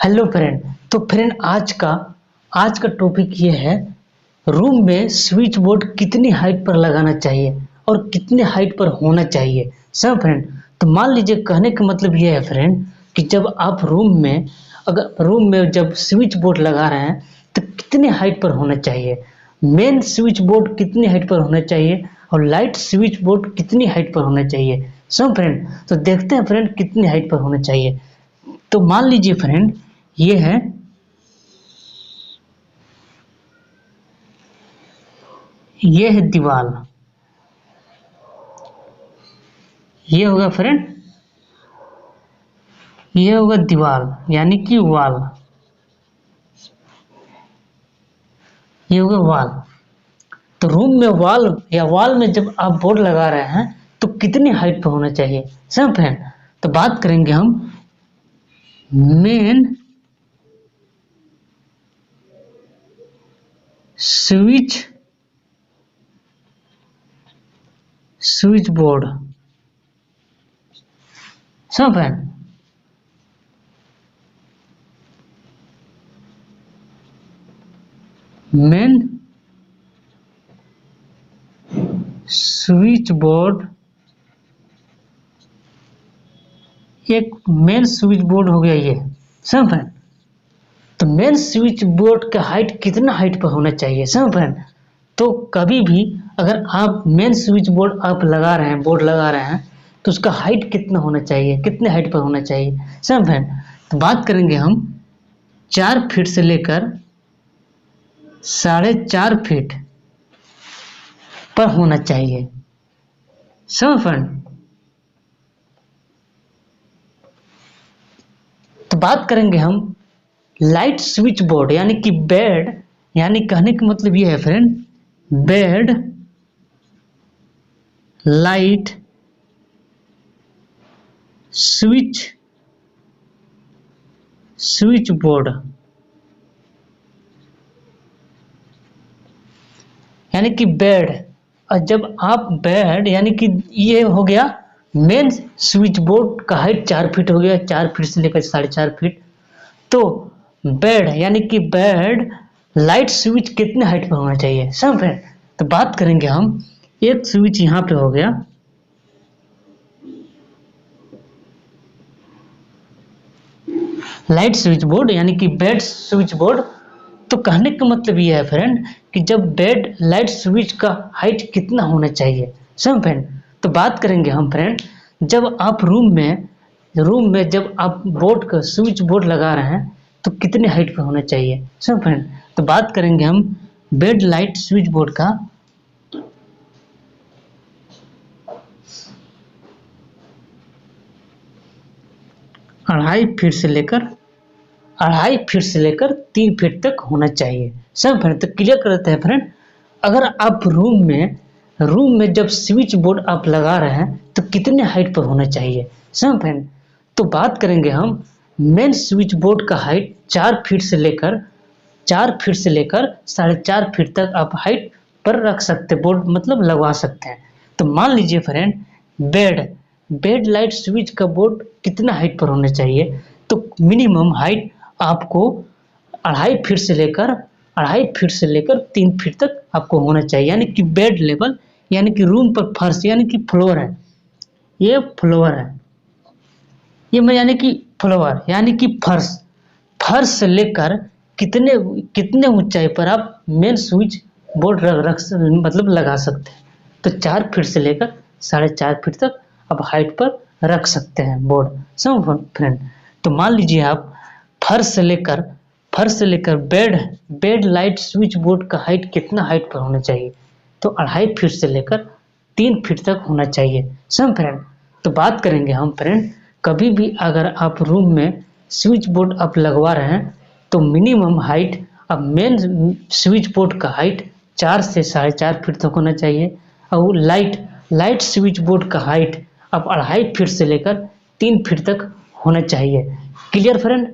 Hello friend. तो friend आज का टॉपिक ये है, रूम में स्विच बोर्ड कितनी हाइट पर लगाना चाहिए और कितने हाइट पर होना चाहिए। सब फ्रेंड, तो मान लीजिए कहने का मतलब ये है फ्रेंड कि जब आप रूम में जब स्विच बोर्ड लगा रहे हैं तो कितने हाइट पर होना चाहिए, मेन स्विच बोर्ड कितनी हाइट पर होना चाहिए और लाइट स्विच बोर्ड कितनी हाइट पर होना चाहिए। सब फ्रेंड, तो देखते हैं फ्रेंड कितनी हाइट पर होना चाहिए। तो मान लीजिए फ्रेंड ये है दीवार, ये होगा फ्रेंड, ये होगा दीवार यानी कि वॉल, ये होगा वॉल। तो रूम में वॉल में जब आप बोर्ड लगा रहे हैं तो कितनी हाइट पर होना चाहिए। सब फ्रेंड, तो बात करेंगे हम मेन स्विच बोर्ड। सब फ्रेंड, मेन स्विच बोर्ड, एक मेन स्विच बोर्ड हो गया ये। सब फ्रेंड, तो मेन स्विच बोर्ड का हाइट कितना हाइट पर होना चाहिए। सब फ्रेंड, तो कभी भी अगर आप मेन स्विच बोर्ड आप लगा रहे हैं, बोर्ड लगा रहे हैं, तो उसका हाइट कितना होना चाहिए, कितने हाइट पर होना चाहिए। सब फ्रेंड, तो बात करेंगे हम 4 फीट से लेकर 4.5 फीट पर होना चाहिए। सब फ्रेंड, तो बात करेंगे हम लाइट स्विच बोर्ड यानी कि बेड, यानी कहने का मतलब ये है friend, bed light switch board, यानी कि बेड। और जब आप बेड यानी कि ये हो गया मेन स्विच बोर्ड का हाइट 4 फीट हो गया, 4 फीट से लेकर 4.5 फीट। तो बेड यानी कि बेड लाइट स्विच कितने हाइट पर होना चाहिए। सब फ्रेंड, तो बात करेंगे हम, एक स्विच यहाँ पे हो गया, लाइट स्विच बोर्ड यानी कि बेड स्विच बोर्ड। तो कहने का मतलब ये है फ्रेंड कि जब बेड लाइट स्विच का हाइट कितना होना चाहिए। सब फ्रेंड, तो बात करेंगे हम फ्रेंड, जब आप रूम में जब आप बोर्ड का स्विच बोर्ड लगा रहे हैं तो कितने हाइट पर होना चाहिए। सब फ्रेंड, तो बात करेंगे हम बेड लाइट स्विच बोर्ड का 2.5 फीट से लेकर 3 फीट तक होना चाहिए। सब फ्रेंड, तो क्लियर करते हैं फ्रेंड, अगर आप रूम में जब स्विच बोर्ड आप लगा रहे हैं तो कितने हाइट पर होना चाहिए। सब फ्रेंड, तो बात करेंगे हम मेन स्विच बोर्ड का हाइट 4 फीट से लेकर 4.5 फीट तक आप हाइट पर रख सकते, बोर्ड मतलब लगवा सकते हैं। तो मान लीजिए फ्रेंड बेड लाइट स्विच का बोर्ड कितना हाइट पर होना चाहिए, तो मिनिमम हाइट आपको 2.5 फीट से लेकर 3 फीट तक आपको होना चाहिए, यानी कि बेड लेवल, यानी कि रूम पर फर्श, यानी कि फ्लोर है, ये फ्लोर है, ये मैं यानी कि फ्लोर यानी कि फर्श से लेकर कितने कितने ऊंचाई पर आप मेन स्विच बोर्ड मतलब लगा सकते हैं। तो 4 फीट से लेकर 4.5 फीट तक आप हाइट पर रख सकते हैं बोर्ड। समझ फ्रेंड, तो मान लीजिए आप फर्श से लेकर बेड लाइट स्विच बोर्ड का हाइट कितना हाइट पर होना चाहिए, तो 2.5 फीट से लेकर 3 फीट तक होना चाहिए। समझ फ्रेंड, तो बात करेंगे हम फ्रेंड, कभी भी अगर आप रूम में स्विच बोर्ड आप लगवा रहे हैं तो मिनिमम हाइट अब मेन स्विच बोर्ड का हाइट 4 से 4.5 फीट तक होना चाहिए और लाइट स्विच बोर्ड का हाइट अब 2.5 फीट से लेकर 3 फीट तक होना चाहिए। Clear friend.